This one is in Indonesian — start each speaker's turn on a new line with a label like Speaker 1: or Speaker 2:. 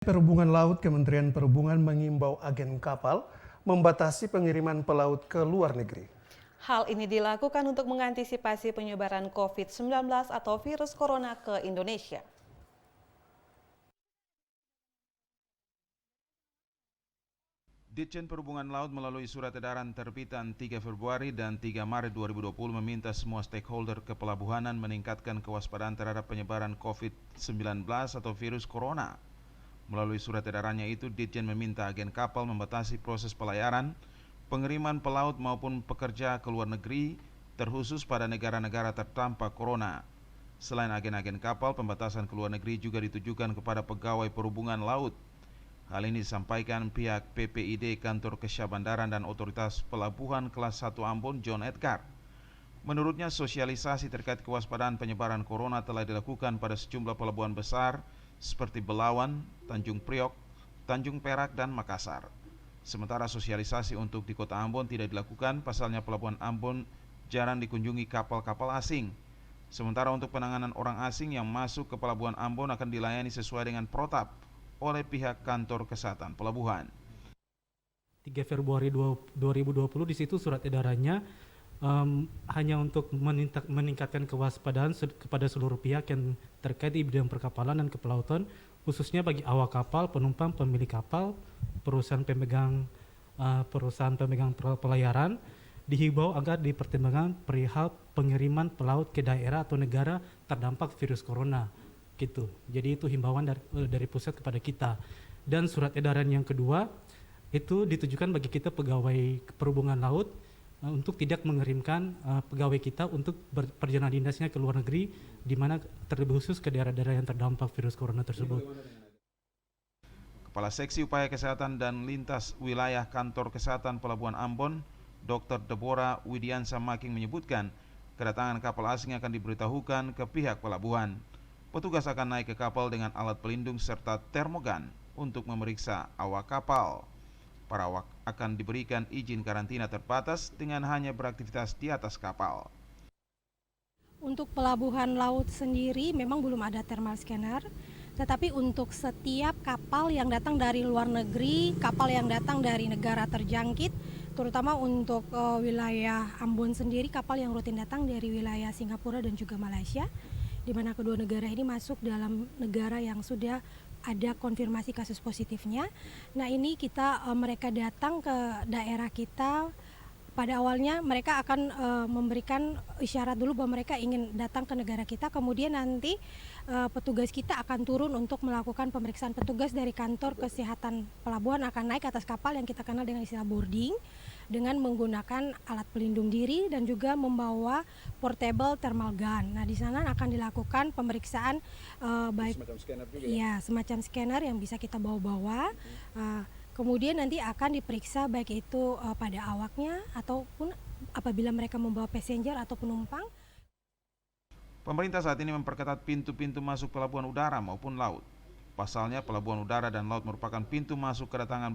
Speaker 1: Perhubungan Laut Kementerian Perhubungan mengimbau agen kapal membatasi pengiriman pelaut ke luar negeri.
Speaker 2: Hal ini dilakukan untuk mengantisipasi penyebaran COVID-19 atau virus corona ke Indonesia.
Speaker 3: Ditjen Perhubungan Laut melalui surat edaran terbitan 3 Februari dan 3 Maret 2020 meminta semua stakeholder kepelabuhanan meningkatkan kewaspadaan terhadap penyebaran COVID-19 atau virus corona. Melalui surat edarannya itu, Ditjen meminta agen kapal membatasi proses pelayaran, pengiriman pelaut maupun pekerja ke luar negeri, terkhusus pada negara-negara terdampak corona. Selain agen-agen kapal, pembatasan ke luar negeri juga ditujukan kepada pegawai perhubungan laut. Hal ini disampaikan pihak PPID Kantor Kesyah-Bandaran dan Otoritas Pelabuhan Kelas 1 Ambon, John Edgar. Menurutnya, sosialisasi terkait kewaspadaan penyebaran corona telah dilakukan pada sejumlah pelabuhan besar seperti Belawan, Tanjung Priok, Tanjung Perak, dan Makassar. Sementara sosialisasi untuk di Kota Ambon tidak dilakukan, pasalnya pelabuhan Ambon jarang dikunjungi kapal-kapal asing. Sementara untuk penanganan orang asing yang masuk ke pelabuhan Ambon akan dilayani sesuai dengan protap oleh pihak Kantor Kesehatan Pelabuhan.
Speaker 4: 3 Februari 2020 di situ surat edarannya hanya untuk meningkatkan kewaspadaan kepada seluruh pihak yang terkait di bidang perkapalan dan kepelautan, khususnya bagi awak kapal, penumpang, pemilik kapal, perusahaan pemegang pelayaran, dihimbau agar dipertimbangkan perihal pengiriman pelaut ke daerah atau negara terdampak virus corona. Gitu. Jadi itu himbauan dari pusat kepada kita. Dan surat edaran yang kedua itu ditujukan bagi kita pegawai perhubungan laut untuk tidak mengirimkan pegawai kita untuk perjalanan dinasnya ke luar negeri, di mana terlebih khusus ke daerah-daerah yang terdampak virus corona tersebut.
Speaker 3: Kepala Seksi Upaya Kesehatan dan Lintas Wilayah Kantor Kesehatan Pelabuhan Ambon, Dr. Deborah Widiansa Making menyebutkan, kedatangan kapal asing akan diberitahukan ke pihak pelabuhan. Petugas akan naik ke kapal dengan alat pelindung serta termogan untuk memeriksa awak kapal. Para awak akan diberikan izin karantina terbatas dengan hanya beraktivitas di atas kapal.
Speaker 5: Untuk pelabuhan laut sendiri memang belum ada thermal scanner, tetapi untuk setiap kapal yang datang dari luar negeri, kapal yang datang dari negara terjangkit, terutama untuk wilayah Ambon sendiri, kapal yang rutin datang dari wilayah Singapura dan juga Malaysia, di mana kedua negara ini masuk dalam negara yang sudah ada konfirmasi kasus positifnya. Nah, ini mereka datang ke daerah kita. Pada awalnya mereka akan memberikan isyarat dulu bahwa mereka ingin datang ke negara kita. Kemudian nanti petugas kita akan turun untuk melakukan pemeriksaan. Petugas dari Kantor Kesehatan Pelabuhan akan naik ke atas kapal yang kita kenal dengan istilah boarding, dengan menggunakan alat pelindung diri dan juga membawa portable thermal gun. Nah, di sana akan dilakukan pemeriksaan baik semacam scanner juga, ya, semacam scanner yang bisa kita bawa-bawa. Kemudian nanti akan diperiksa baik itu pada awaknya ataupun apabila mereka membawa passenger atau penumpang.
Speaker 3: Pemerintah saat ini memperketat pintu-pintu masuk pelabuhan udara maupun laut. Pasalnya, pelabuhan udara dan laut merupakan pintu masuk kedatangan